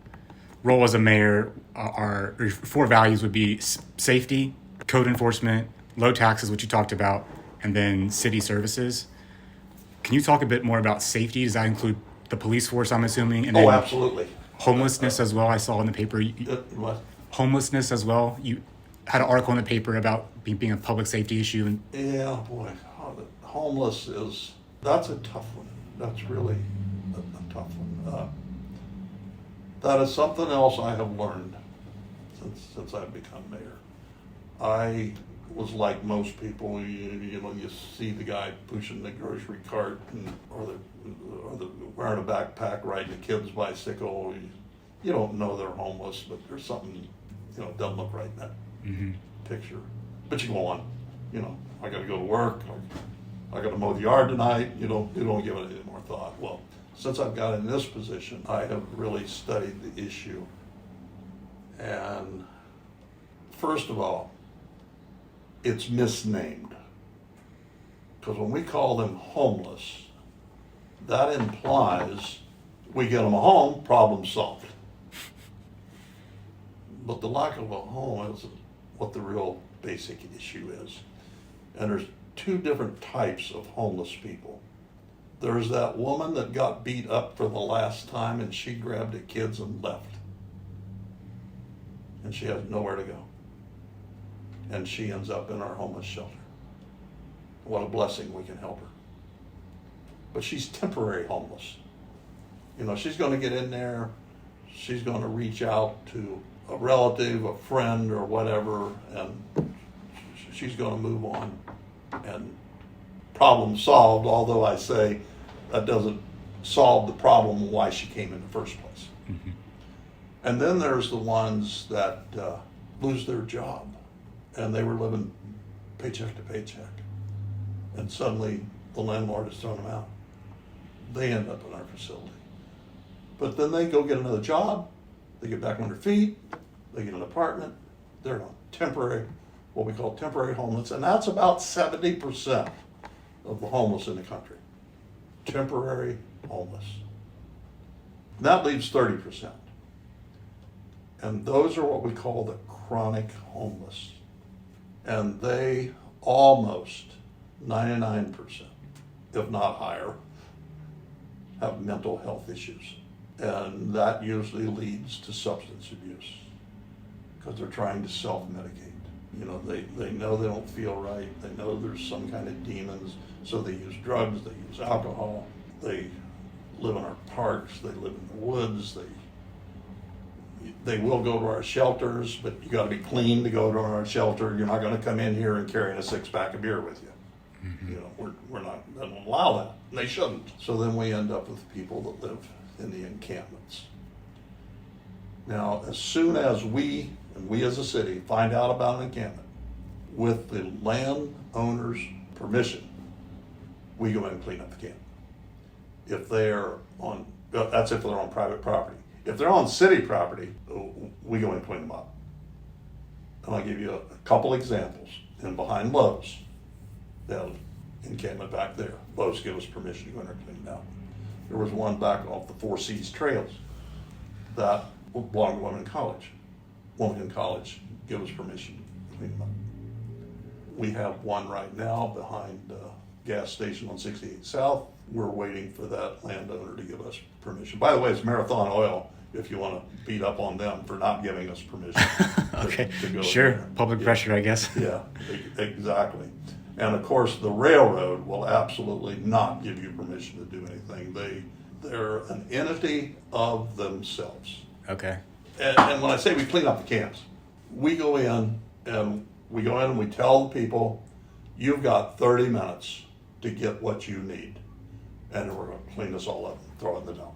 role as a mayor or 4 values would be safety, code enforcement, low taxes, which you talked about, and then city services. Can you talk a bit more about safety? Does that include the police force, I'm assuming? And then Absolutely. Homelessness as well. I saw in the paper. What? Homelessness as well. You had an article in the paper about being a public safety issue. Yeah, boy. Homeless that's a tough one. That's really a tough one. That is something else I have learned since I've become mayor. I was like most people, you see the guy pushing the grocery cart or the wearing a backpack, riding a kid's bicycle. You don't know they're homeless, but there's something, doesn't look right in that picture. But you go on, I got to go to work. I got to mow the yard tonight. You don't give it any more thought. Well, since I've got in this position, I have really studied the issue. And first of all, it's misnamed. Because when we call them homeless, that implies we get them a home, problem solved. But the lack of a home isn't what the real basic issue is. And there's 2 different types of homeless people. There's that woman that got beat up for the last time and she grabbed the kids and left. And she has nowhere to go. And she ends up in our homeless shelter. What a blessing we can help her. But she's temporary homeless. She's going to get in there, she's going to reach out to a relative, a friend, or whatever, and she's going to move on. And problem solved, although I say that doesn't solve the problem of why she came in the first place. Mm-hmm. And then there's the ones that lose their job, and they were living paycheck to paycheck, and suddenly the landlord has thrown them out. They end up in our facility. But then they go get another job, they get back on their feet, they get an apartment, they're on temporary, what we call temporary homeless, and that's about 70% of the homeless in the country. Temporary homeless. That leaves 30%. And those are what we call the chronic homeless. And they almost 99%, if not higher, have mental health issues. And that usually leads to substance abuse because they're trying to self-medicate. You know, they know they don't feel right. They know there's some kind of demons, so they use drugs, they use alcohol. They live in our parks, they live in the woods, they will go to our shelters, but you gotta be clean to go to our shelter. You're not gonna come in here and carrying a 6-pack of beer with you. Mm-hmm. You know, we're not gonna allow that, and they shouldn't. So then we end up with people that live in the encampments. Now, as soon as we as a city find out about an encampment, with the landowner's permission, we go in and clean up the camp. If they're on, that's if they're on private property. If they're on city property, we go in and clean them up. And I'll give you a couple examples. And behind Lowe's, they'll encampment back there. Lowe's give us permission to go in there and clean it out. There was one back off the 4 Cs trails that belonged to Wilmington College. Wilmington College give us permission to clean them up. We have one right now behind gas station on 68 South. We're waiting for that landowner to give us permission. By the way, it's Marathon Oil, if you want to beat up on them for not giving us permission. Okay, to go sure. there. Public pressure, I guess. Yeah, exactly. And of course, the railroad will absolutely not give you permission to do anything. They're an entity of themselves. Okay. And when I say we clean up the camps, we go in and we tell the people, you've got 30 minutes to get what you need. And we're going to clean this all up and throw it in the dump.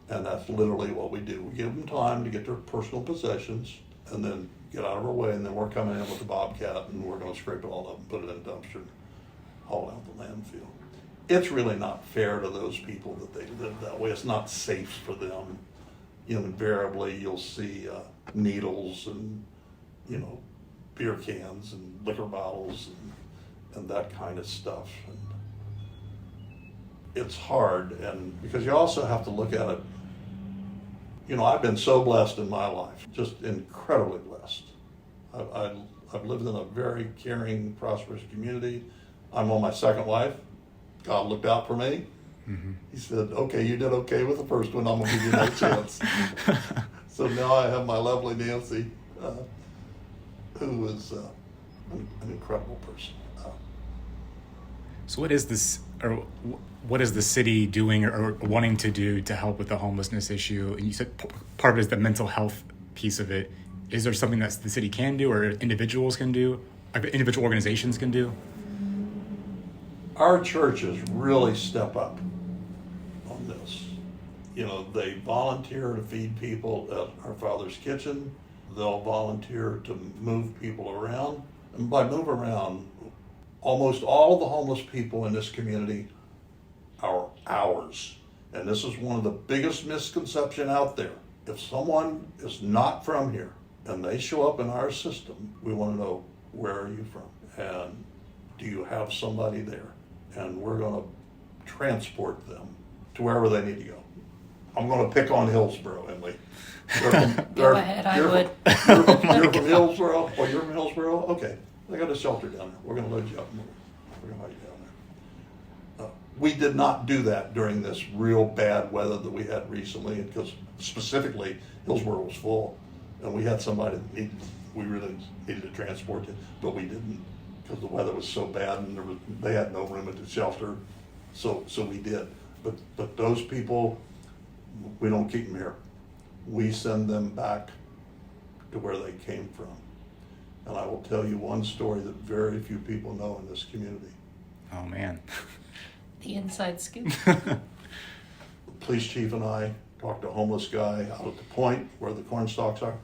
And that's literally what we do. We give them time to get their personal possessions and then get out of our way. And then we're coming in with the Bobcat and we're going to scrape it all up and put it in a dumpster and haul it out the landfill. It's really not fair to those people that they live that way. It's not safe for them. You know, invariably you'll see needles and, you know, beer cans and liquor bottles and that kind of stuff. And it's hard, and because you also have to look at it, you know, I've been so blessed in my life, just incredibly blessed. I've lived in a very caring, prosperous community. I'm on my second wife. God looked out for me. Mm-hmm. He said, okay, you did okay with the first one, I'm gonna give you another chance. So now I have my lovely Nancy, who is an incredible person. So what is this, or what is the city doing or wanting to do to help with the homelessness issue? And you said part of it is the mental health piece of it. Is there something that the city can do or individuals can do, like individual organizations can do? Our churches really step up on this. You know, they volunteer to feed people at our Father's Kitchen. They'll volunteer to move people around. And by move around, almost all of the homeless people in this community are ours. And this is one of the biggest misconceptions out there. If someone is not from here and they show up in our system, we want to know, where are you from? And do you have somebody there? And we're going to transport them to wherever they need to go. I'm going to pick on Hillsborough, Emily. Go ahead, I would. You're from Hillsborough? Oh, you're from Hillsborough? Okay. They got a shelter down there. We're going to load you up and we're going to haul you down there. We did not do that during this real bad weather that we had recently, because specifically Hillsborough was full, and we had somebody that we really needed to transport it, but we didn't because the weather was so bad and they had no room at the shelter, so we did. But those people, we don't keep them here. We send them back to where they came from. And I will tell you one story that very few people know in this community. Oh, man. The inside scoop. The police chief and I talked to a homeless guy out at the point where the corn stalks are.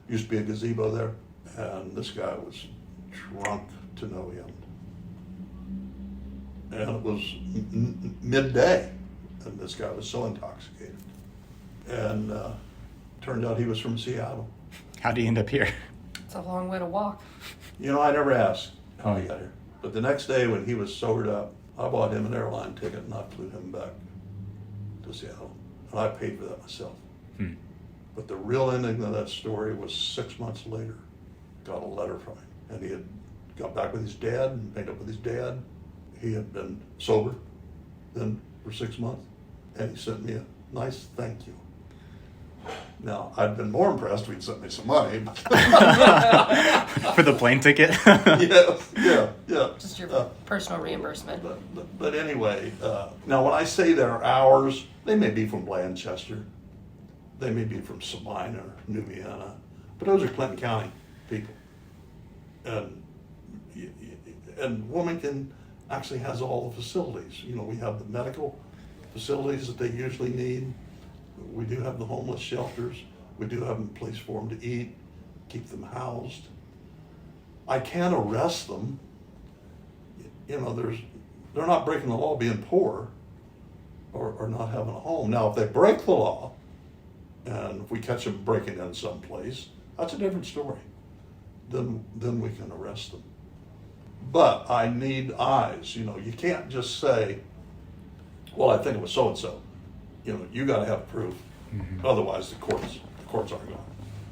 Used to be a gazebo there, and this guy was drunk to no end. And it was midday, and this guy was so intoxicated. And turned out he was from Seattle. How do you end up here? It's a long way to walk. You know, I never asked how he got here. But the next day when he was sobered up, I bought him an airline ticket and I flew him back to Seattle. And I paid for that myself. But the real ending of that story was 6 months later, got a letter from him. And he had got back with his dad and made up with his dad. He had been sober then for 6 months. And he sent me a nice thank you. Now, I'd been more impressed if he'd sent me some money. For the plane ticket? yeah. Just your personal reimbursement. But anyway, now when I say they're ours, they may be from Blanchester. They may be from Sabina or New Vienna. But those are Clinton County people. And Wilmington actually has all the facilities. You know, we have the medical facilities that they usually need. We do have the homeless shelters. We do have a place for them to eat, keep them housed. I can't arrest them. You know, they're not breaking the law being poor or not having a home. Now, if they break the law, and if we catch them breaking in someplace, that's a different story. Then we can arrest them. But I need eyes. You know, you can't just say, well, I think it was so-and-so. You know, you got to have proof. Mm-hmm. Otherwise, the courts aren't going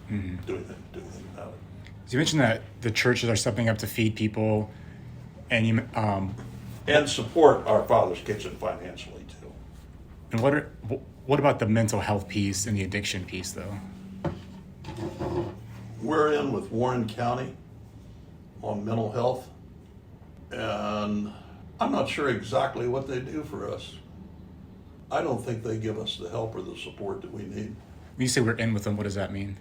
to do anything about it. So you mentioned that the churches are stepping up to feed people, and and support our Father's Kitchen financially too. And what about the mental health piece and the addiction piece, though? We're in with Warren County on mental health, and I'm not sure exactly what they do for us. I don't think they give us the help or the support that we need. When you say we're in with them, what does that mean?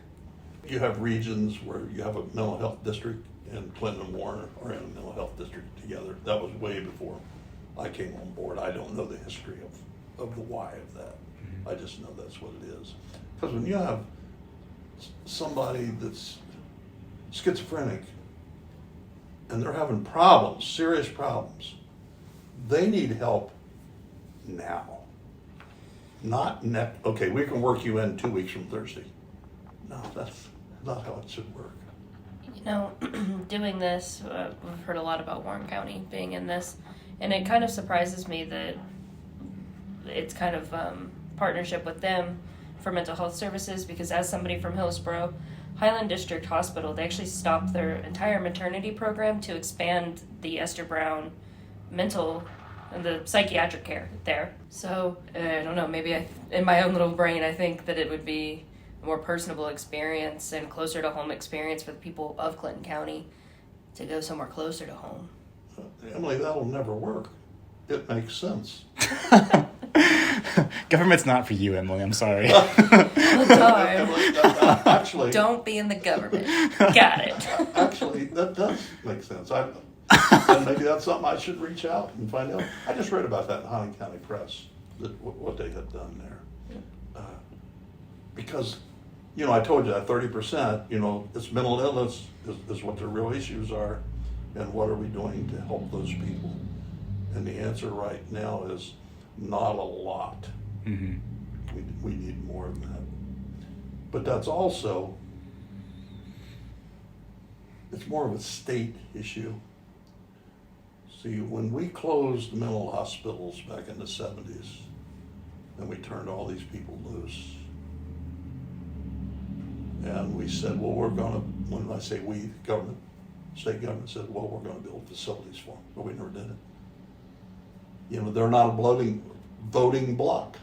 You have regions where you have a mental health district, and Clinton and Warren are in a mental health district together. That was way before I came on board. I don't know the history of the why of that. I just know that's what it is. Because when you have somebody that's schizophrenic and they're having problems, serious problems, they need help now. Not okay, we can work you in 2 weeks from Thursday. No, that's not how it should work. You know, doing this, we've heard a lot about Warren County being in this, and it kind of surprises me that it's kind of partnership with them for mental health services, because as somebody from Hillsborough, Highland District Hospital, they actually stopped their entire maternity program to expand the Esther Brown mental and the psychiatric care there. So, I don't know, maybe in my own little brain, I think that it would be a more personable experience and closer to home experience for the people of Clinton County to go somewhere closer to home. Emily, that'll never work. It makes sense. Government's not for you, Emily. I'm sorry. Actually, don't be in the government. Got it. Actually, that does make sense. And maybe that's something I should reach out and find out. I just read about that in Highland County Press, what they had done there. Because, you know, I told you that 30%, you know, it's mental illness is what the real issues are, and what are we doing to help those people? And the answer right now is not a lot. Mm-hmm. We need more than that. But that's also, it's more of a state issue. See, when we closed mental hospitals back in the 70s, and we turned all these people loose, and we said, well, we're going to, when I say we, government, state government said, well, we're going to build facilities for them, but we never did it. You know, they're not a voting bloc.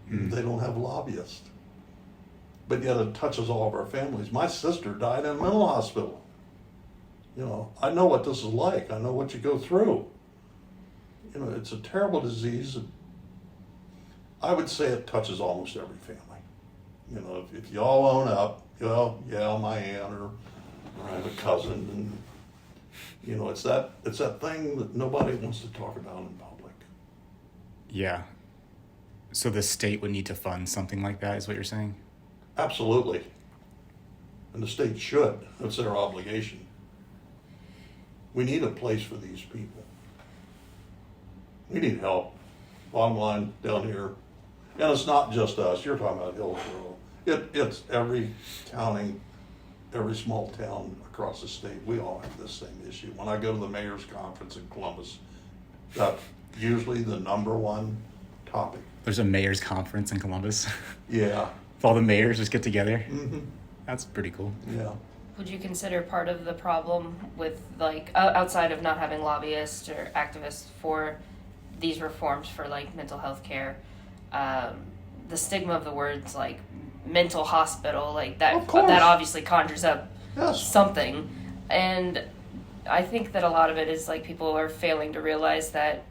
They don't have lobbyists. But yet it touches all of our families. My sister died in a mental hospital. You know, I know what this is like. I know what you go through. You know, it's a terrible disease. I would say it touches almost every family. You know, if you all own up, you know, yeah, my aunt or I have a cousin, and you know, it's that thing that nobody wants to talk about in public. Yeah. So the state would need to fund something like that, is what you're saying? Absolutely. And the state should. That's their obligation. We need a place for these people. We need help. Bottom line down here. And it's not just us. You're talking about Hillsborough. It's every county, every small town across the state. We all have this same issue. When I go to the mayor's conference in Columbus, that's usually the number one topic. There's a mayor's conference in Columbus. Yeah. If all the mayors just get together. Mm-hmm. That's pretty cool. Yeah. Would you consider part of the problem with, like, outside of not having lobbyists or activists for these reforms for, like, mental health care, the stigma of the words, like, mental hospital, like, Of course. that obviously conjures up Yes. something. And I think that a lot of it is, like, people are failing to realize that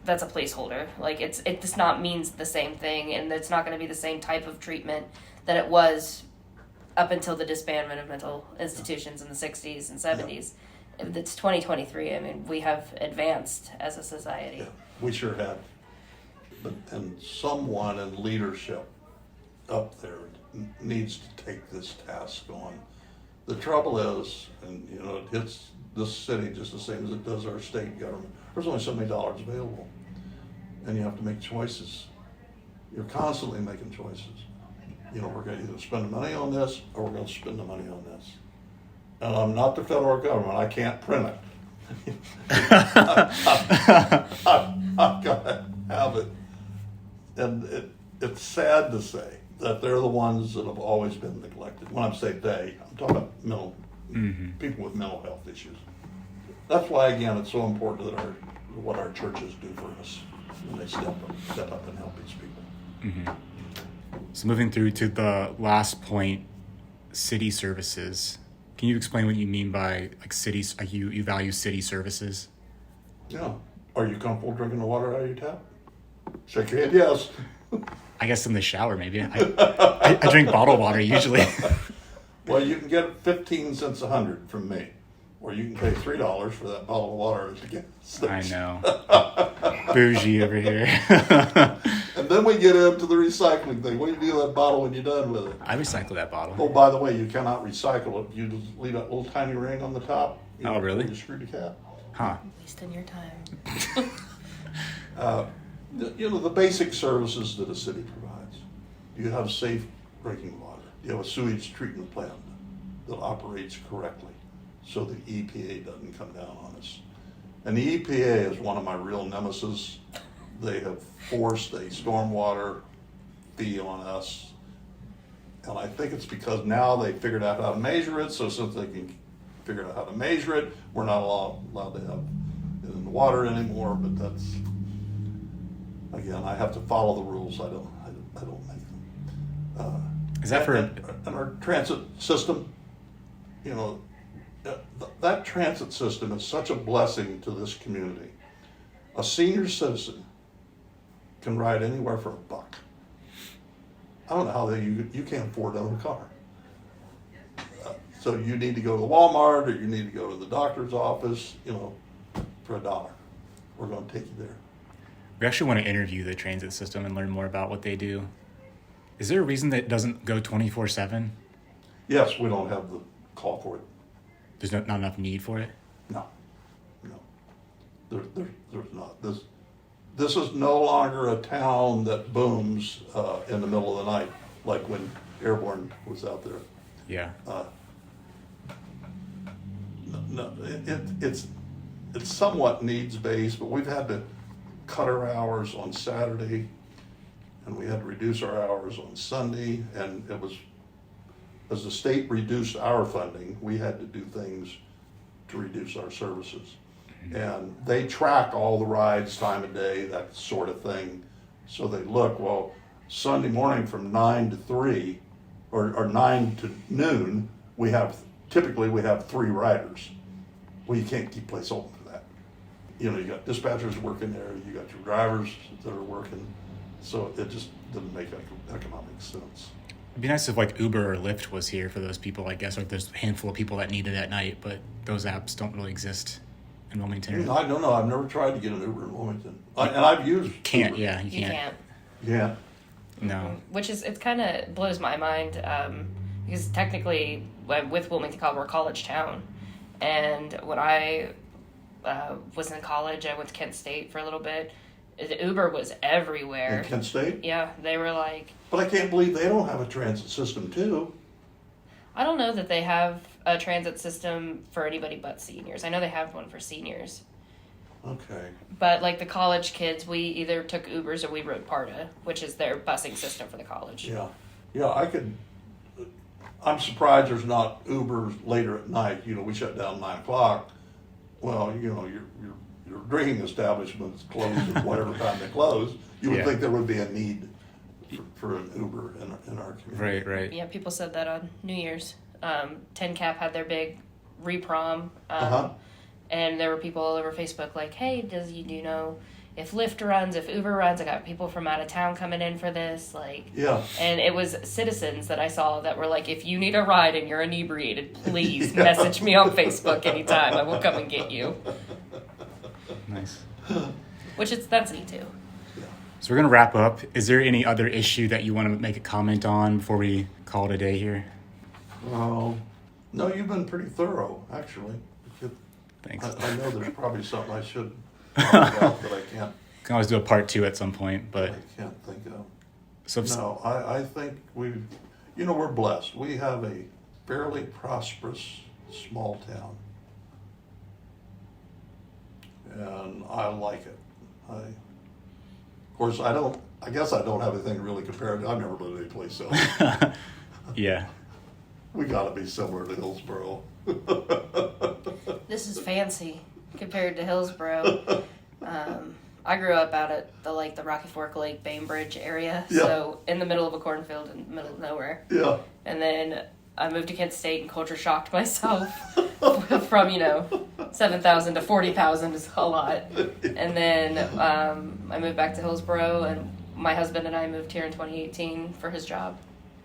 that's a placeholder. Like, it does not means the same thing, and it's not going to be the same type of treatment that it was up until the disbandment of mental institutions in the 60s and 70s. It's 2023. I mean, we have advanced as a society. Yeah, we sure have. But, and someone in leadership up there needs to take this task on. The trouble is, and you know, it hits this city just the same as it does our state government. There's only so many dollars available, and you have to make choices. You're constantly making choices. You know, we're going to either spend the money on this or we're going to spend the money on this. And I'm not the federal government. I can't print it. I've got to have it. And it's sad to say that they're the ones that have always been neglected. When I say they, I'm talking about people with mental health issues. That's why, again, it's so important that what our churches do for us when they step up and help these people. Mm-hmm. So moving through to the last point, city services. Can you explain what you mean by like cities? You value city services? Yeah. Are you comfortable drinking the water out of your tap? Shake your head, yes. I guess in the shower, maybe. I drink bottled water usually. Well, you can get 15 cents 100 from me, or you can pay $3 for that bottle of water as a gas station. I know. Bougie over here. And then we get into the recycling thing. What do you do with that bottle when you're done with it? I recycle that bottle. Oh, by the way, you cannot recycle it. You just leave that little tiny ring on the top. Oh, really? You screw the cap. Huh. Wasting your time. You know, the basic services that a city provides. Do you have safe drinking water? Do you have a sewage treatment plant that operates correctly so the EPA doesn't come down on us? And the EPA is one of my real nemesis. They have forced a stormwater fee on us. And I think it's because now they figured out how to measure it, so since they can figure out how to measure it, we're not allowed to have it in the water anymore, but that's, again, I have to follow the rules. I don't make them. Is that for... And our transit system, you know, that transit system is such a blessing to this community. A senior citizen can ride anywhere for $1. I don't know how you can't afford to own a car. So you need to go to Walmart or you need to go to the doctor's office, you know, for $1. We're going to take you there. We actually want to interview the transit system and learn more about what they do. Is there a reason that it doesn't go 24/7? Yes, we don't have the call for it. There's not enough need for it? No. There's not. This is no longer a town that booms in the middle of the night, like when Airborne was out there. Yeah. No, it's somewhat needs-based, but we've had to cut our hours on Saturday, and we had to reduce our hours on Sunday, and it was, as the state reduced our funding, we had to do things to reduce our services. And they track all the rides, time of day, that sort of thing. So they look, well, Sunday morning from 9 to 3, or 9 to noon, typically we have 3 riders. Well, you can't keep place open for that. You know, you got dispatchers working there, you got your drivers that are working. So it just didn't make economic sense. It'd be nice if like Uber or Lyft was here for those people, I guess, or there's a handful of people that need it at night, but those apps don't really exist in Wilmington. I don't know. I've never tried to get an Uber in Wilmington. And I've used Can't, Uber. yeah, You can't. Yeah. No. Which is, it kind of blows my mind because technically with Wilmington College, we're a college town. And when I was in college, I went to Kent State for a little bit. The Uber was everywhere. In Kent State? Yeah, they were like... But I can't believe they don't have a transit system too. I don't know that they have a transit system for anybody but seniors. I know they have one for seniors. Okay. But like the college kids, we either took Ubers or we rode PARTA, which is their busing system for the college. Yeah. Yeah, I'm surprised there's not Ubers later at night. We shut down 9 o'clock. Well, your drinking establishments close at whatever time they close. You would think there would be a need for an Uber in our community. Right. Yeah, people said that on New Year's. 10 Cap had their big reprom, and there were people all over Facebook like, hey, do you know if Lyft runs, if Uber runs? I got people from out of town coming in for this. Yeah. And it was citizens that I saw that were like, if you need a ride and you're inebriated, please message me on Facebook anytime. I will come and get you. Nice. That's neat too. So we're going to wrap up. Is there any other issue that you want to make a comment on before we call it a day here? No, you've been pretty thorough, actually. Thanks. I know there's probably something I should talk about that I can't. Can always do a part 2 at some point, but I can't think of. so No, I think we're blessed. We have a fairly prosperous small town. And I like it. Of course, I guess I don't have anything to really compare it to. I've never lived anyplace else. yeah. We gotta be similar to Hillsboro. This is fancy compared to Hillsboro. I grew up out at the Rocky Fork Lake Bainbridge area, so in the middle of a cornfield in the middle of nowhere. Yeah. And then I moved to Kent State and culture shocked myself from 7,000 to 40,000 is a lot. And then I moved back to Hillsboro, and my husband and I moved here in 2018 for his job.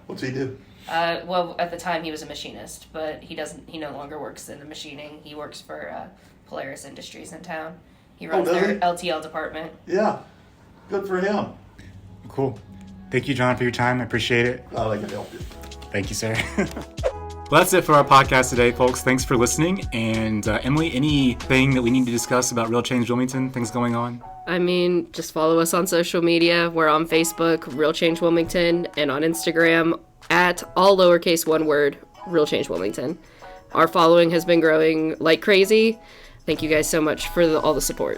What's he do? Well, at the time he was a machinist, but he no longer works in the machining. He works for Polaris Industries in town. He runs their LTL department. Yeah, good for him. Cool. Thank you, John, for your time. I appreciate it. Glad I could help you. Thank you, sir. Well, that's it for our podcast today, folks. Thanks for listening. And Emily, anything that we need to discuss about Real Change Wilmington, things going on? I mean, just follow us on social media. We're on Facebook, Real Change Wilmington, and on Instagram at all lowercase one word, Real Change Wilmington. Our following has been growing like crazy. Thank you guys so much for all the support.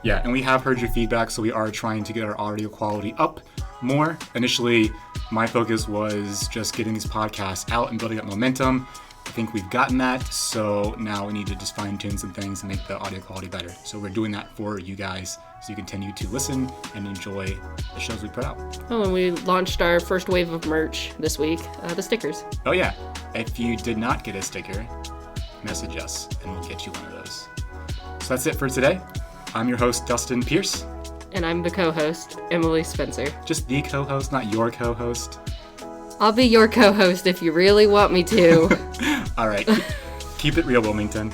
Yeah, and we have heard your feedback, so we are trying to get our audio quality up more. Initially, my focus was just getting these podcasts out and building up momentum. I think we've gotten that, so now we need to just fine-tune some things and make the audio quality better. So we're doing that for you guys, so you continue to listen and enjoy the shows we put out. Oh, and we launched our first wave of merch this week, the stickers. Oh yeah, if you did not get a sticker, message us and we'll get you one of those. So that's it for today. I'm your host, Dustin Pierce. And I'm the co-host, Emily Spencer. Just the co-host, not your co-host. I'll be your co-host if you really want me to. All right, keep it real, Wilmington.